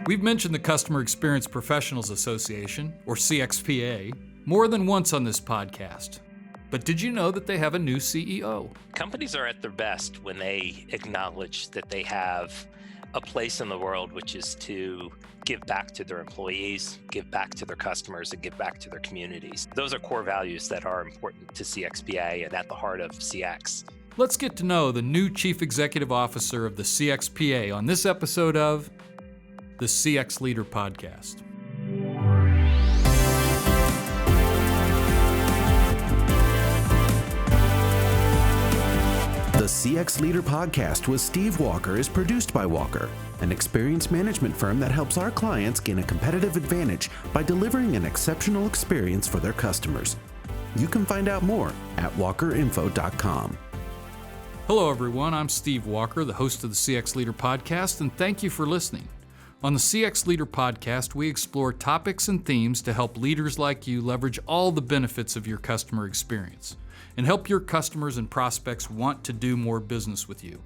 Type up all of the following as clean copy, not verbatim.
We've mentioned the Customer Experience Professionals Association, or CXPA, more than once on this podcast. But did you know that they have a new CEO? Companies are at their best when they acknowledge that they have a place in the world which is to give back to their employees, give back to their customers, and give back to their communities. Those are core values that are important to CXPA and at the heart of CX. Let's get to know the new Chief Executive Officer of the CXPA on this episode of the CX Leader Podcast. The CX Leader Podcast with Steve Walker is produced by Walker, an experience management firm that helps our clients gain a competitive advantage by delivering an exceptional experience for their customers. You can find out more at walkerinfo.com. Hello, everyone. I'm Steve Walker, the host of the CX Leader Podcast, and thank you for listening. On the CX Leader Podcast, we explore topics and themes to help leaders like you leverage all the benefits of your customer experience and help your customers and prospects want to do more business with you.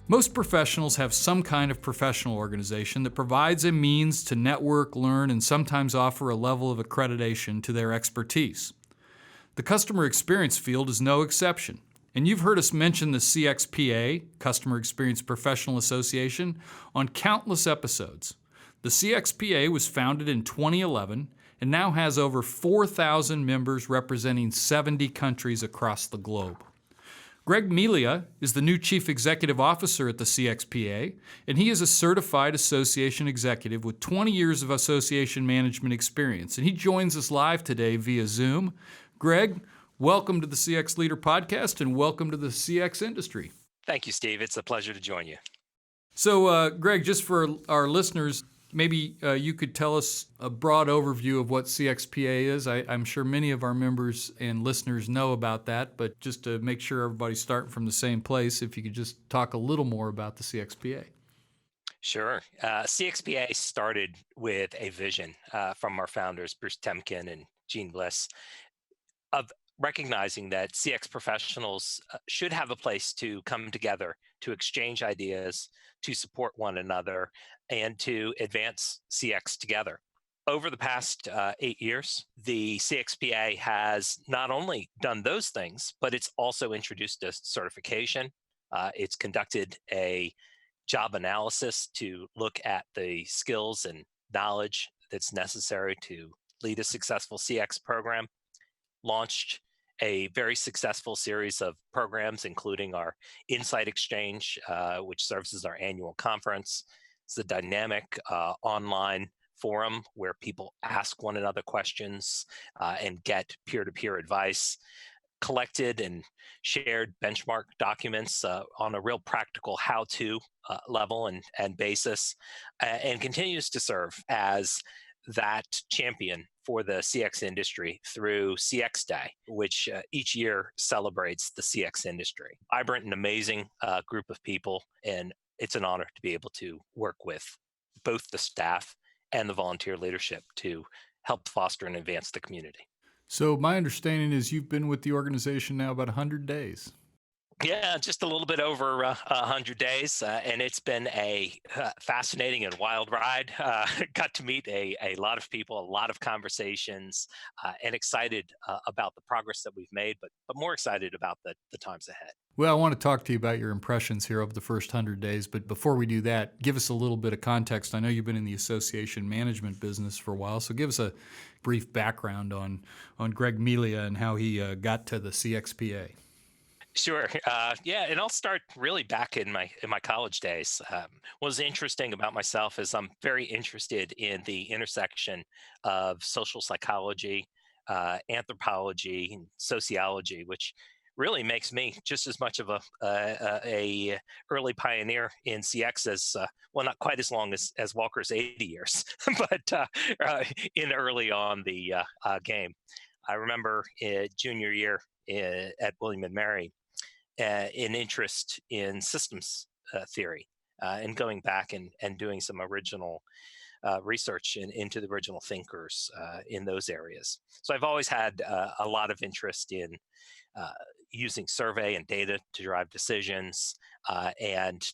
Most professionals have some kind of professional organization that provides a means to network, learn, and sometimes offer a level of accreditation to their expertise. The customer experience field is no exception. And you've heard us mention the CXPA, Customer Experience Professional Association, on countless episodes. The CXPA was founded in 2011 and now has over 4,000 members representing 70 countries across the globe. Greg Melia is the new Chief Executive Officer at the CXPA, and he is a certified association executive with 20 years of association management experience. And he joins us live today via Zoom. Greg, welcome to the CX Leader Podcast and welcome to the CX industry. Thank you, Steve. It's a pleasure to join you. So, Greg, just for our listeners, maybe you could tell us a broad overview of what CXPA is. I'm sure many of our members and listeners know about that, but just to make sure everybody's starting from the same place, if you could just talk a little more about the CXPA. Sure. CXPA started with a vision from our founders, Bruce Temkin and Gene Bliss, of recognizing that CX professionals should have a place to come together, to exchange ideas, to support one another, and to advance CX together. Over the past 8 years, the CXPA has not only done those things, but it's also introduced a certification. It's conducted a job analysis to look at the skills and knowledge that's necessary to lead a successful CX program, launched a very successful series of programs, including our Insight Exchange, which serves as our annual conference. It's a dynamic online forum where people ask one another questions and get peer-to-peer advice, collected and shared benchmark documents on a real practical how-to level and basis, and continues to serve as that champion for the CX industry through CX Day, which each year celebrates the CX industry. Vibrant and amazing group of people, and it's an honor to be able to work with both the staff and the volunteer leadership to help foster and advance the community. So my understanding is you've been with the organization now about 100 days. Yeah, just a little bit over 100 days, and it's been a fascinating and wild ride. Got to meet a lot of people, a lot of conversations, and excited about the progress that we've made, but more excited about the times ahead. Well, I want to talk to you about your impressions here over the first 100 days, but before we do that, give us a little bit of context. I know you've been in the association management business for a while, so give us a brief background on Greg Melia and how he got to the CXPA. Sure. And I'll start really back in my college days. What's interesting about myself is I'm very interested in the intersection of social psychology, anthropology, and sociology, which really makes me just as much of a early pioneer in CX as not quite as long as Walker's 80 years, but in early on the game. I remember junior year at William & Mary, an interest in systems theory and going back and doing some original research into the original thinkers in those areas. So I've always had a lot of interest in using survey and data to drive decisions and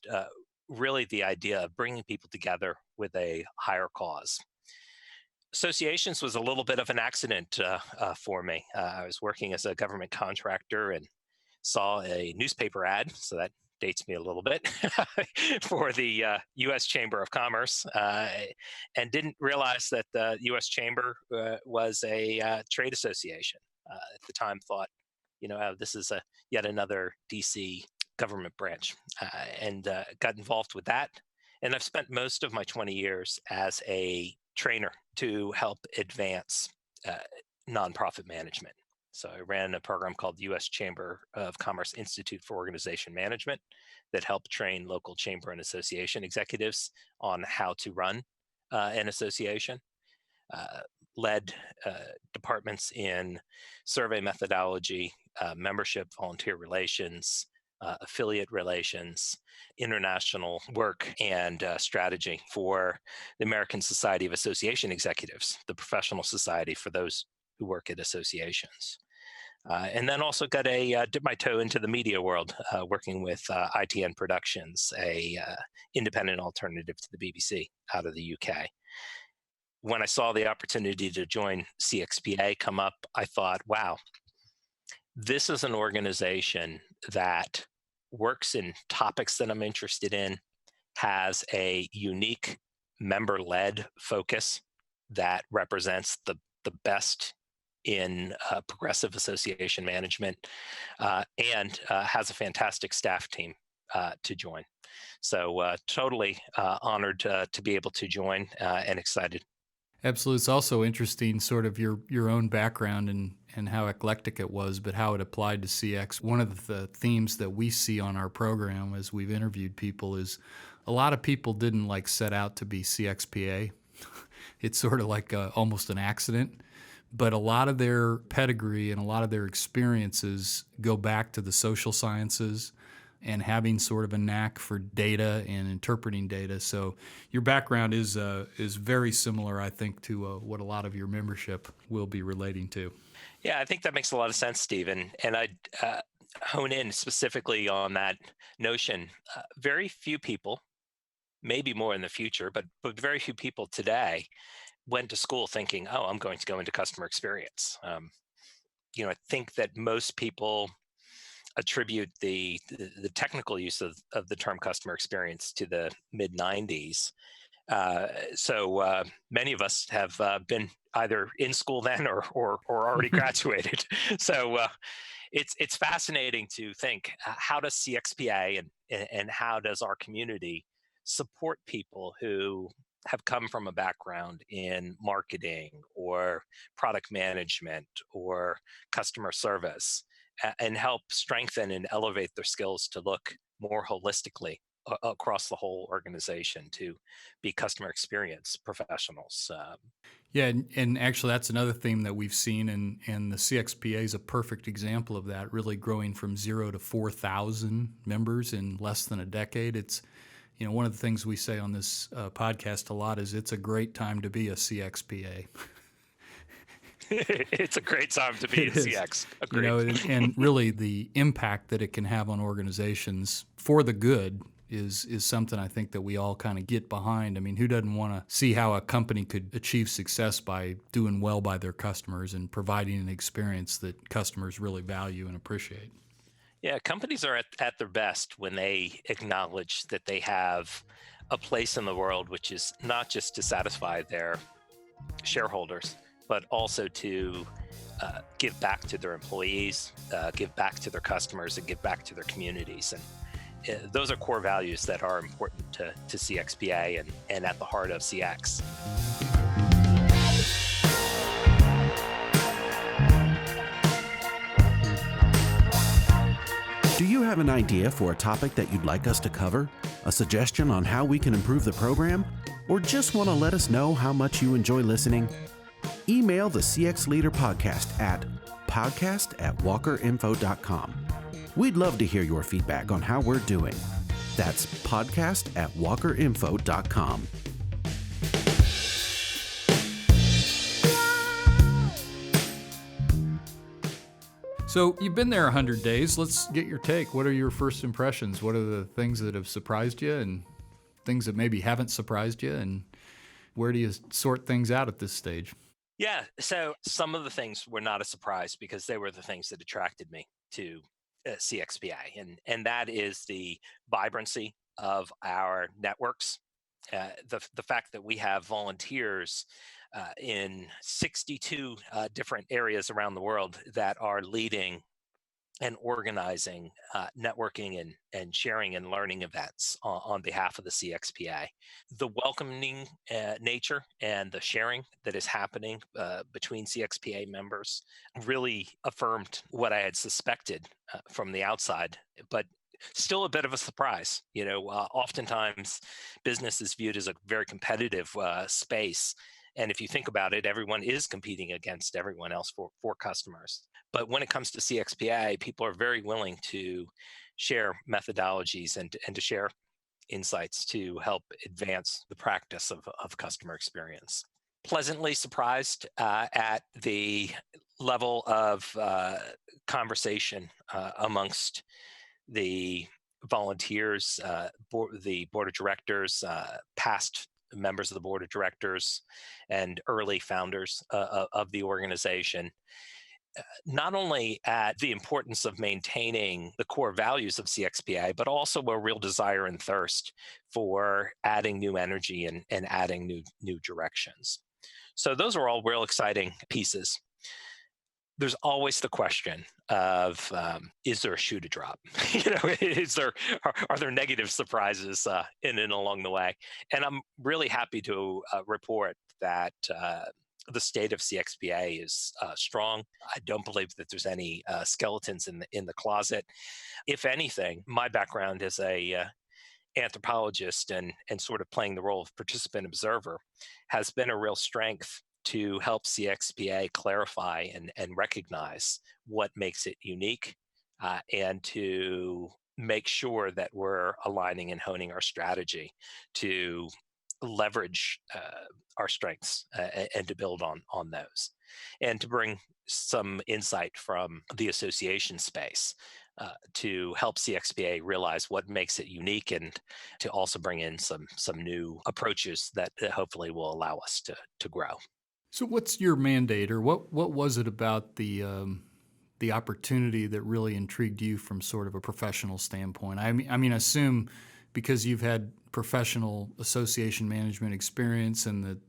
really the idea of bringing people together with a higher cause. Associations was a little bit of an accident for me. I was working as a government contractor and saw a newspaper ad, so that dates me a little bit, for the U.S. Chamber of Commerce, and didn't realize that the U.S. Chamber was a trade association. At the time, thought, oh, this is yet another D.C. government branch, and got involved with that. And I've spent most of my 20 years as a trainer to help advance nonprofit management. So I ran a program called the U.S. Chamber of Commerce Institute for Organization Management that helped train local chamber and association executives on how to run an association. Led departments in survey methodology, membership, volunteer relations, affiliate relations, international work, and strategy for the American Society of Association Executives, the professional society for those who work at associations. And then also got dip my toe into the media world, working with ITN Productions, a independent alternative to the BBC out of the UK. When I saw the opportunity to join CXPA come up, I thought, wow, this is an organization that works in topics that I'm interested in, has a unique member-led focus that represents the best in progressive association management, and has a fantastic staff team to join. So totally honored to be able to join and excited. Absolutely. It's also interesting sort of your own background and how eclectic it was, but how it applied to CX. One of the themes that we see on our program as we've interviewed people is a lot of people didn't set out to be CXPA. It's sort of like almost an accident. But a lot of their pedigree and a lot of their experiences go back to the social sciences and having sort of a knack for data and interpreting data. So your background is very similar, I think, to what a lot of your membership will be relating to. Yeah, I think that makes a lot of sense, Stephen. And I'd hone in specifically on that notion. Very few people, maybe more in the future, but very few people today went to school thinking, oh, I'm going to go into customer experience. I think that most people attribute the technical use of the term customer experience to the mid-90s. So many of us have been either in school then or already graduated. So it's fascinating to think, how does CXPA and how does our community support people who have come from a background in marketing or product management or customer service, and help strengthen and elevate their skills to look more holistically across the whole organization, to be customer experience professionals. Yeah, and actually that's another theme that we've seen, and the CXPA is a perfect example of that, really growing from 0 to 4,000 members in less than a decade. It's one of the things we say on this podcast a lot is it's a great time to be a CXPA. It's a great time to be a CX. Agreed. And really the impact that it can have on organizations for the good is something I think that we all kind of get behind. I mean, who doesn't want to see how a company could achieve success by doing well by their customers and providing an experience that customers really value and appreciate? Yeah, companies are at their best when they acknowledge that they have a place in the world which is not just to satisfy their shareholders, but also to give back to their employees, give back to their customers, and give back to their communities. And those are core values that are important to CXPA and at the heart of CX. Do you have an idea for a topic that you'd like us to cover? A suggestion on how we can improve the program? Or just want to let us know how much you enjoy listening? Email the CX Leader Podcast at podcast@walkerinfo.com. We'd love to hear your feedback on how we're doing. That's podcast@walkerinfo.com. So you've been there 100 days. Let's get your take. What are your first impressions? What are the things that have surprised you, and things that maybe haven't surprised you, and where do you sort things out at this stage? Yeah. So some of the things were not a surprise because they were the things that attracted me to CXPA, and that is the vibrancy of our networks. The fact that we have volunteers in 62 different areas around the world that are leading and organizing networking and sharing and learning events on behalf of the CXPA. The welcoming nature and the sharing that is happening between CXPA members really affirmed what I had suspected from the outside, but still a bit of a surprise. Oftentimes business is viewed as a very competitive space. And if you think about it, everyone is competing against everyone else for customers. But when it comes to CXPA, people are very willing to share methodologies and to share insights to help advance the practice of customer experience. Pleasantly surprised at the level of conversation amongst the volunteers, the board of directors, past members of the board of directors, and early founders of the organization. Not only at the importance of maintaining the core values of CXPA, but also a real desire and thirst for adding new energy and adding new directions. So those are all real exciting pieces. There's always the question of is there a shoe to drop? Are there negative surprises in and along the way? And I'm really happy to report that the state of CXPA is strong. I don't believe that there's any skeletons in the closet. If anything, my background as a anthropologist and sort of playing the role of participant observer has been a real strength to help CXPA clarify and recognize what makes it unique and to make sure that we're aligning and honing our strategy to leverage our strengths and to build on those, and to bring some insight from the association space to help CXPA realize what makes it unique, and to also bring in some new approaches that hopefully will allow us to grow. So, what's your mandate, or what was it about the opportunity that really intrigued you from sort of a professional standpoint? I mean, I assume because you've had professional association management experience, and the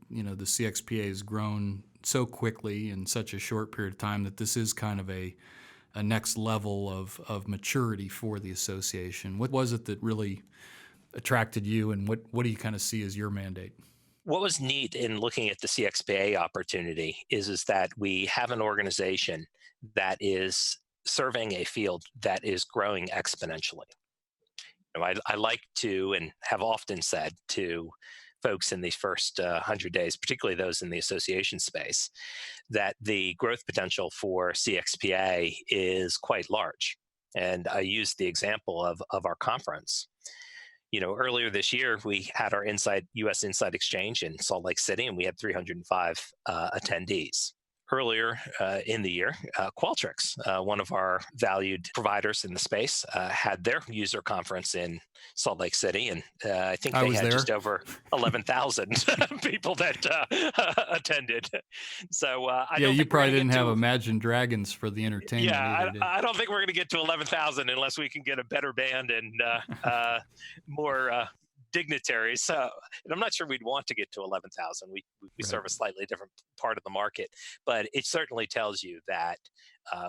CXPA has grown so quickly in such a short period of time, that this is kind of a next level of maturity for the association. What was it that really attracted you, and what do you kind of see as your mandate? What was neat in looking at the CXPA opportunity is that we have an organization that is serving a field that is growing exponentially. I like to, and have often said to folks in these first 100 days, particularly those in the association space, that the growth potential for CXPA is quite large. And I used the example of our conference. Earlier this year, we had our U.S. Inside Exchange in Salt Lake City, and we had 305 attendees. Earlier in the year, Qualtrics, one of our valued providers in the space, had their user conference in Salt Lake City, and I think they had just over 11,000 people that attended. So you probably didn't have Imagine Dragons for the entertainment. Yeah, I don't think we're going to get to 11,000 unless we can get a better band and more dignitaries. And I'm not sure we'd want to get to 11,000. We serve a slightly different part of the market, but it certainly tells you that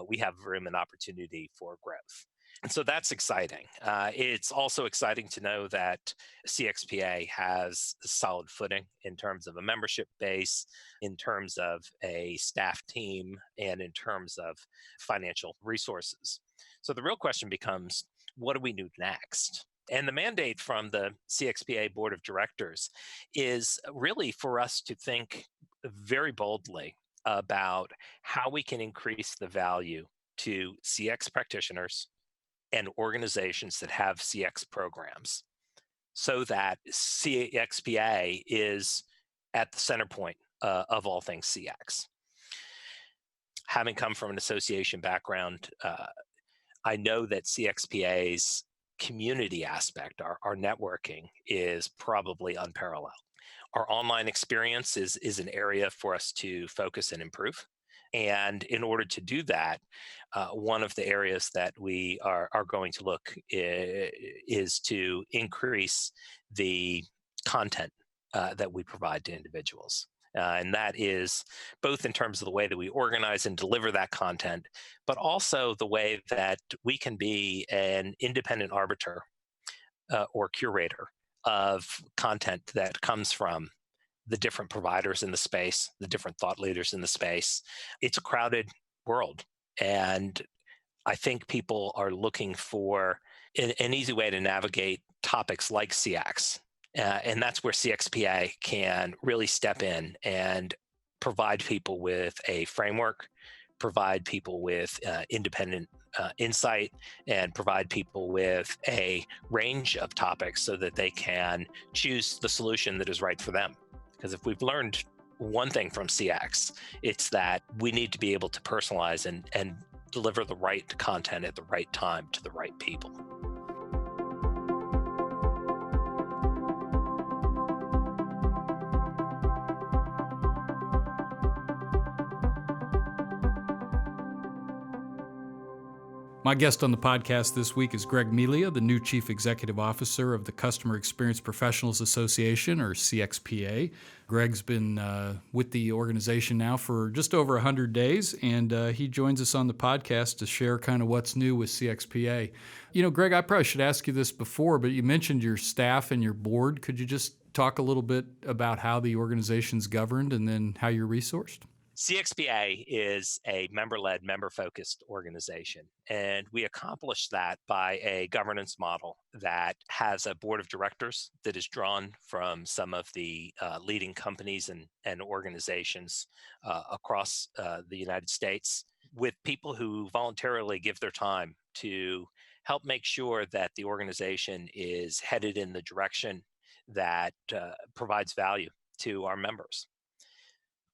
we have room and opportunity for growth. And so that's exciting. It's also exciting to know that CXPA has a solid footing in terms of a membership base, in terms of a staff team, and in terms of financial resources. So the real question becomes, what do we do next? And the mandate from the CXPA Board of Directors is really for us to think very boldly about how we can increase the value to CX practitioners and organizations that have CX programs, so that CXPA is at the center point of all things CX. Having come from an association background, I know that CXPA's community aspect, our networking, is probably unparalleled. Our online experience is an area for us to focus and improve. And in order to do that, one of the areas that we are going to look is to increase the content that we provide to individuals. And that is both in terms of the way that we organize and deliver that content, but also the way that we can be an independent arbiter or curator of content that comes from the different providers in the space, the different thought leaders in the space. It's a crowded world. And I think people are looking for an easy way to navigate topics like CX. And that's where CXPA can really step in and provide people with a framework, provide people with independent insight, and provide people with a range of topics so that they can choose the solution that is right for them. Because if we've learned one thing from CX, it's that we need to be able to personalize and deliver the right content at the right time to the right people. My guest on the podcast this week is Greg Melia, the new Chief Executive Officer of the Customer Experience Professionals Association, or CXPA. Greg's been with the organization now for just over 100 days, and he joins us on the podcast to share kind of what's new with CXPA. You know, Greg, I probably should ask you this before, but you mentioned your staff and your board. Could you just talk a little bit about how the organization's governed and then how you're resourced? CXPA is a member-led, member-focused organization, and we accomplish that by a governance model that has a board of directors that is drawn from some of the leading companies and organizations across the United States, with people who voluntarily give their time to help make sure that the organization is headed in the direction that provides value to our members.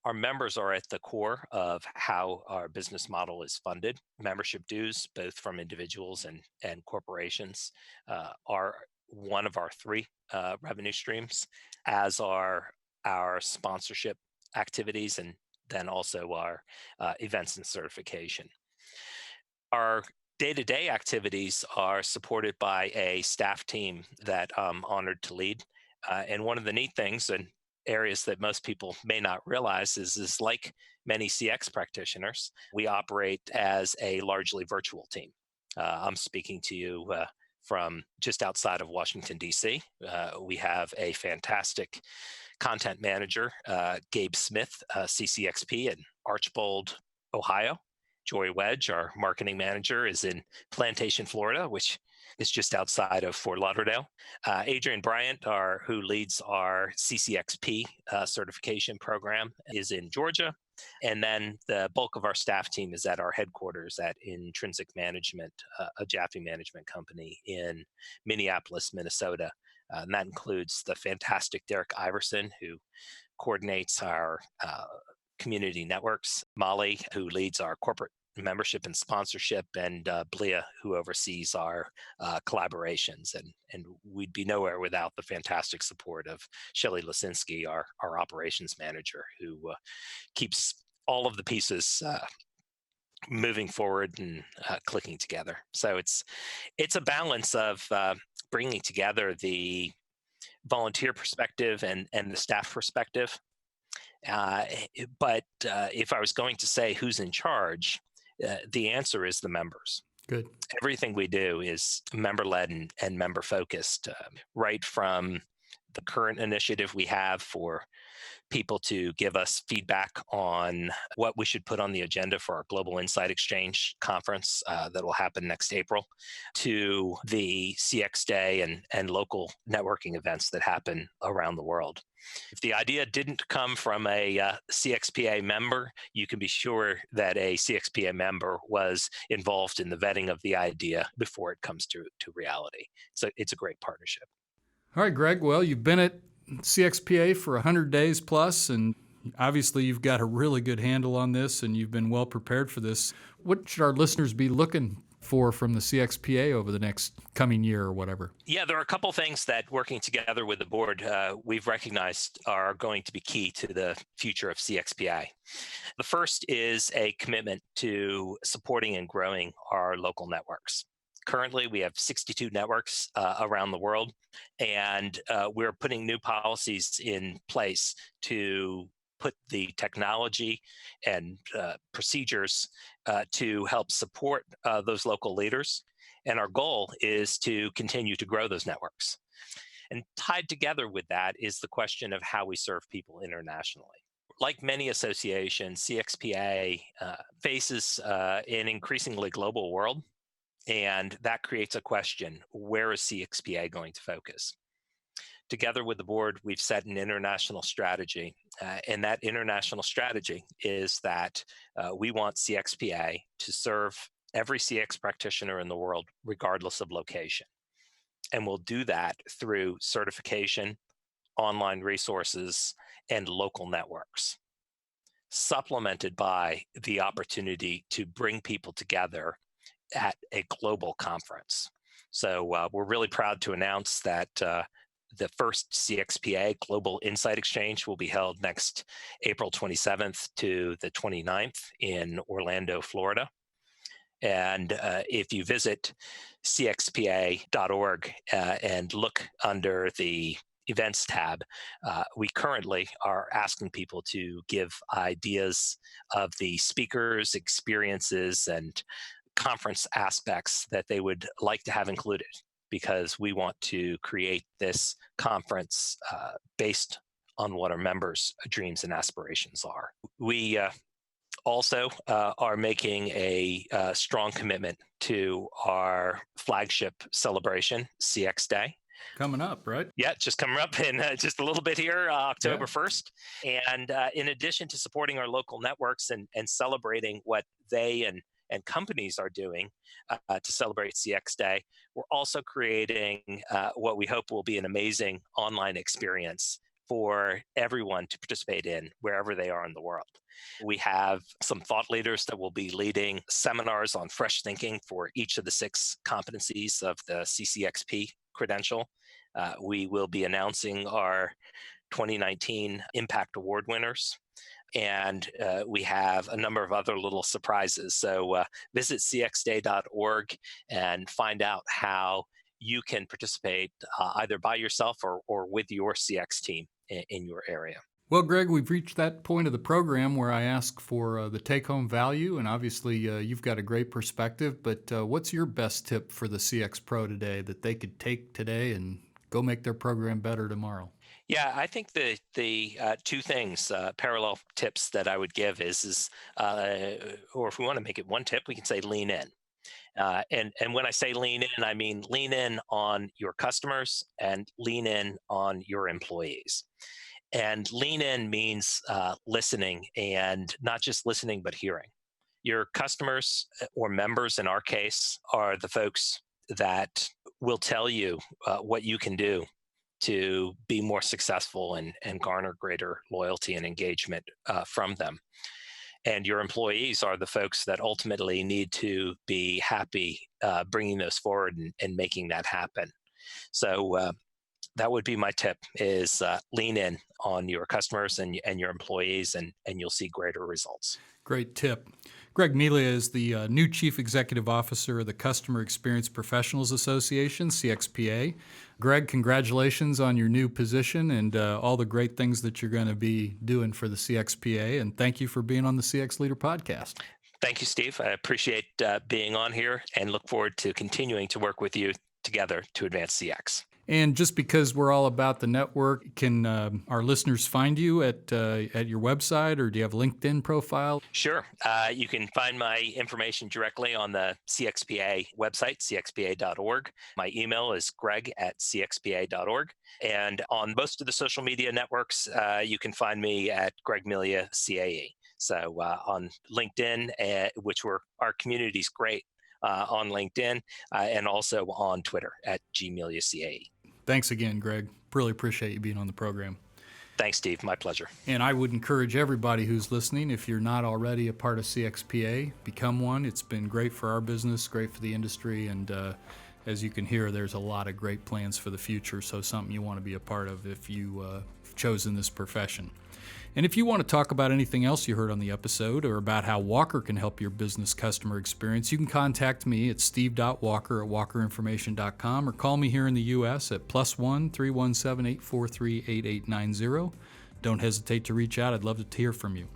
Our members are at the core of how our business model is funded. Membership dues, both from individuals and corporations, are one of our three revenue streams, as are our sponsorship activities and then also our events and certification. Our day-to-day activities are supported by a staff team that I'm honored to lead. And one of the neat things, and areas that most people may not realize, is like many CX practitioners, we operate as a largely virtual team. I'm speaking to you from just outside of Washington, D.C. We have a fantastic content manager, Gabe Smith, CCXP in Archbold, Ohio. Joy Wedge, our marketing manager, is in Plantation, Florida, which is just outside of Fort Lauderdale. Adrian Bryant, who leads our CCXP certification program, is in Georgia. And then the bulk of our staff team is at our headquarters at Intrinsic Management, a Jaffe management company in Minneapolis, Minnesota. And that includes the fantastic Derek Iverson, who coordinates our community networks, Molly, who leads our corporate membership and sponsorship, and Melia, who oversees our collaborations. And we'd be nowhere without the fantastic support of Shelley Lisinski, our operations manager, who keeps all of the pieces moving forward and clicking together. So it's a balance of bringing together the volunteer perspective and the staff perspective. But if I was going to say who's in charge, the answer is the members. Good. Everything we do is member-led and member-focused, right from the current initiative we have for people to give us feedback on what we should put on the agenda for our Global Insight Exchange conference that will happen next April, to the CX Day and local networking events that happen around the world. If the idea didn't come from a CXPA member, you can be sure that a CXPA member was involved in the vetting of the idea before it comes to reality. So it's a great partnership. All right, Greg. Well, you've been at CXPA for 100 days plus, and obviously you've got a really good handle on this, and you've been well prepared for this. What should our listeners be looking for from the CXPA over the next coming year or whatever? Yeah, there are a couple things that working together with the board we've recognized are going to be key to the future of CXPA. The first is a commitment to supporting and growing our local networks. Currently, we have 62 networks around the world, and we're putting new policies in place to put the technology and procedures to help support those local leaders. And our goal is to continue to grow those networks. And tied together with that is the question of how we serve people internationally. Like many associations, CXPA faces an increasingly global world, and that creates a question: where is CXPA going to focus? Together with the board, we've set an international strategy, and that international strategy is that we want CXPA to serve every CX practitioner in the world, regardless of location. And we'll do that through certification, online resources, and local networks, supplemented by the opportunity to bring people together at a global conference. So we're really proud to announce that the first CXPA Global Insight Exchange will be held next April 27th to the 29th in Orlando, Florida. And if you visit cxpa.org and look under the events tab, we currently are asking people to give ideas of the speakers, experiences, and conference aspects that they would like to have included, because we want to create this conference based on what our members' dreams and aspirations are. We also are making a strong commitment to our flagship celebration, CX Day. Coming up, right? Yeah, just coming up in just a little bit here, October 1st. And in addition to supporting our local networks and celebrating what they and companies are doing to celebrate CX Day, we're also creating what we hope will be an amazing online experience for everyone to participate in wherever they are in the world. We have some thought leaders that will be leading seminars on fresh thinking for each of the 6 competencies of the CCXP credential. We will be announcing our 2019 Impact Award winners. And we have a number of other little surprises. So visit cxday.org and find out how you can participate either by yourself or with your CX team in your area. Well, Greg, we've reached that point of the program where I ask for the take-home value, and obviously you've got a great perspective, but what's your best tip for the CX Pro today that they could take today and go make their program better tomorrow? Yeah, I think the 2 things, parallel tips that I would give is or if we want to make it one tip, we can say lean in. And when I say lean in, I mean lean in on your customers and lean in on your employees. And lean in means listening, and not just listening, but hearing. Your customers or members, in our case, are the folks that will tell you what you can do to be more successful and garner greater loyalty and engagement from them. And your employees are the folks that ultimately need to be happy bringing those forward and making that happen. So that would be my tip: is lean in on your customers and your employees, and you'll see greater results. Great tip. Greg Melia is the new Chief Executive Officer of the Customer Experience Professionals Association, CXPA. Greg, congratulations on your new position and all the great things that you're going to be doing for the CXPA, and thank you for being on the CX Leader podcast. Thank you, Steve. I appreciate being on here and look forward to continuing to work with you together to advance CX. And just because we're all about the network, can our listeners find you at your website, or do you have a LinkedIn profile? Sure. You can find my information directly on the CXPA website, cxpa.org. My email is greg@cxpa.org. And on most of the social media networks, you can find me at Greg Melia, CAE. So on LinkedIn, our community's great on LinkedIn, and also on Twitter at @gmeliacae. Thanks again, Greg. Really appreciate you being on the program. Thanks, Steve. My pleasure. And I would encourage everybody who's listening, if you're not already a part of CXPA, become one. It's been great for our business, great for the industry, and as you can hear, there's a lot of great plans for the future, so something you want to be a part of if you've chosen this profession. And if you want to talk about anything else you heard on the episode or about how Walker can help your business customer experience, you can contact me at steve.walker@walkerinformation.com or call me here in the U.S. at +1 317-843 8890. Don't hesitate to reach out. I'd love to hear from you.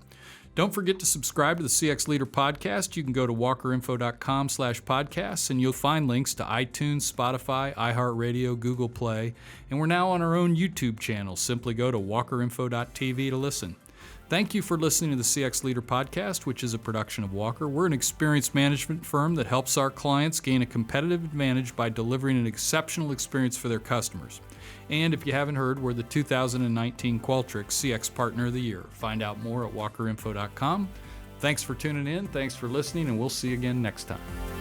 Don't forget to subscribe to the CX Leader Podcast. You can go to walkerinfo.com/podcasts, and you'll find links to iTunes, Spotify, iHeartRadio, Google Play, and we're now on our own YouTube channel. Simply go to walkerinfo.tv to listen. Thank you for listening to the CX Leader Podcast, which is a production of Walker. We're an experience management firm that helps our clients gain a competitive advantage by delivering an exceptional experience for their customers. And if you haven't heard, we're the 2019 Qualtrics CX Partner of the Year. Find out more at walkerinfo.com. Thanks for tuning in, thanks for listening, and we'll see you again next time.